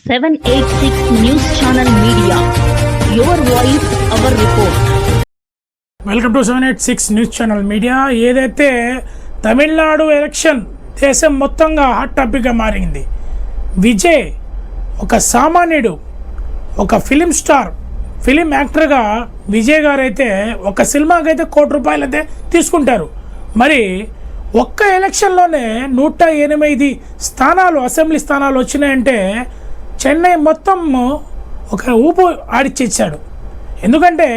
786 News Channel Media. Your voice, our report. Welcome to 786 news channel media. ఏదైతే Tamil Nadu election దేశం మొత్తంగా hot టాపిక్గా మారింది. విజయ్ ఒక సామాన్యుడు, ఒక ఫిలిం స్టార్, ఫిలిం యాక్టర్గా విజయ్ గారు అయితే ఒక సినిమాకి అయితే ₹1 కోటి అయితే తీసుకుంటారు. మరి ఒక్క ఎలక్షన్లోనే 108 స్థానాలు, అసెంబ్లీ స్థానాలు వచ్చినాయంటే చెన్నై మొత్తం ఒక ఊపు ఆడిచ్చేసాడు. ఎందుకంటే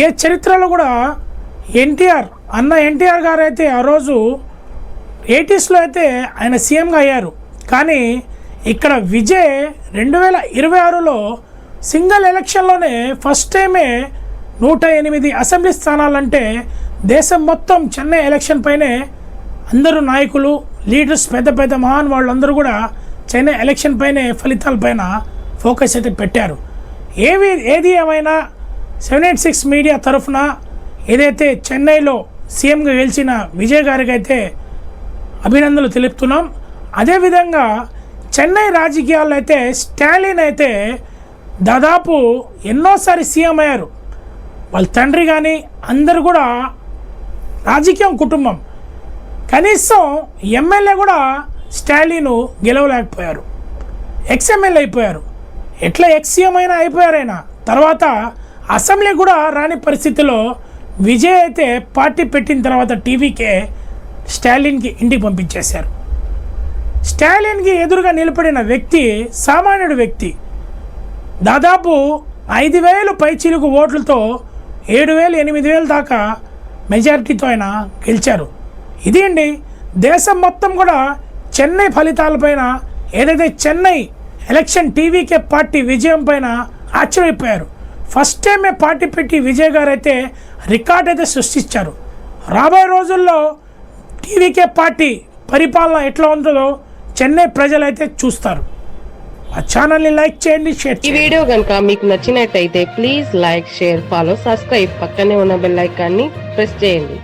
ఏ చరిత్రలో కూడా ఎన్టీఆర్ గారు అయితే ఆ రోజు 80స్లో అయితే ఆయన సీఎంగా అయ్యారు. కానీ ఇక్కడ విజయ్ 2026లో సింగిల్ ఎలక్షన్లోనే ఫస్ట్ టైమే 108 అసెంబ్లీ స్థానాలంటే దేశం మొత్తం చెన్నై ఎలక్షన్ పైనే అందరూ నాయకులు, లీడర్స్, పెద్ద పెద్ద మహాన్ వాళ్ళందరూ కూడా చెన్నై ఎలక్షన్ పైనే, ఫలితాలపైన ఫోకస్ అయితే పెట్టారు. ఏది ఏమైనా 786 మీడియా తరఫున ఏదైతే చెన్నైలో సీఎంగా గెలిచిన విజయ్ గారికి అయితే అభినందనలు తెలుపుతున్నాం. అదేవిధంగా చెన్నై రాజకీయాల్లో అయితే స్టాలిన్ అయితే దాదాపు ఎన్నోసారి సీఎం అయ్యారు. వాళ్ళ తండ్రి కానీ అందరు కూడా రాజకీయం కుటుంబం. కనీసం ఎమ్మెల్యే కూడా స్టాలిన్ గెలవలేకపోయారు, ఎక్స్ఎమ్మెల్యే అయిపోయారు. ఎట్లా ఎక్స్సీఎం అయినా అయిపోయారు. ఆయన తర్వాత అసెంబ్లీ కూడా రాని పరిస్థితిలో విజయ్ అయితే పార్టీ పెట్టిన తర్వాత టీవీకే స్టాలిన్కి ఇంటికి పంపించేశారు. స్టాలిన్కి ఎదురుగా నిలబడిన వ్యక్తి సామాన్యుడు వ్యక్తి. దాదాపు 5,000 పైచిలుకు ఓట్లతో 7,000, 8,000 దాకా మెజారిటీతో ఆయన గెలిచారు. ఇది అండి, దేశం మొత్తం కూడా చెన్నై ఫలితాలపైన, ఏదైతే చెన్నై ఎలక్షన్ టీవీకే పార్టీ విజయం పైన ఆశ్చర్యపోయారు. ఫస్ట్ టైమే పార్టీ పెట్టి విజయ్ గారు అయితే రికార్డ్ అయితే సృష్టించారు. రాబోయే రోజుల్లో టీవీకే పార్టీ పరిపాలన ఎట్లా ఉంటుందో చెన్నై ప్రజలైతే చూస్తారు. ఆ ఛానల్ని లైక్ చేయండి, షేర్ చేయండి. ఈ వీడియో కనుక మీకు నచ్చినట్టయితే please like, share, follow, subscribe, పక్కనే ఉన్న బెల్ ఐకాన్ని ప్రెస్ చేయండి.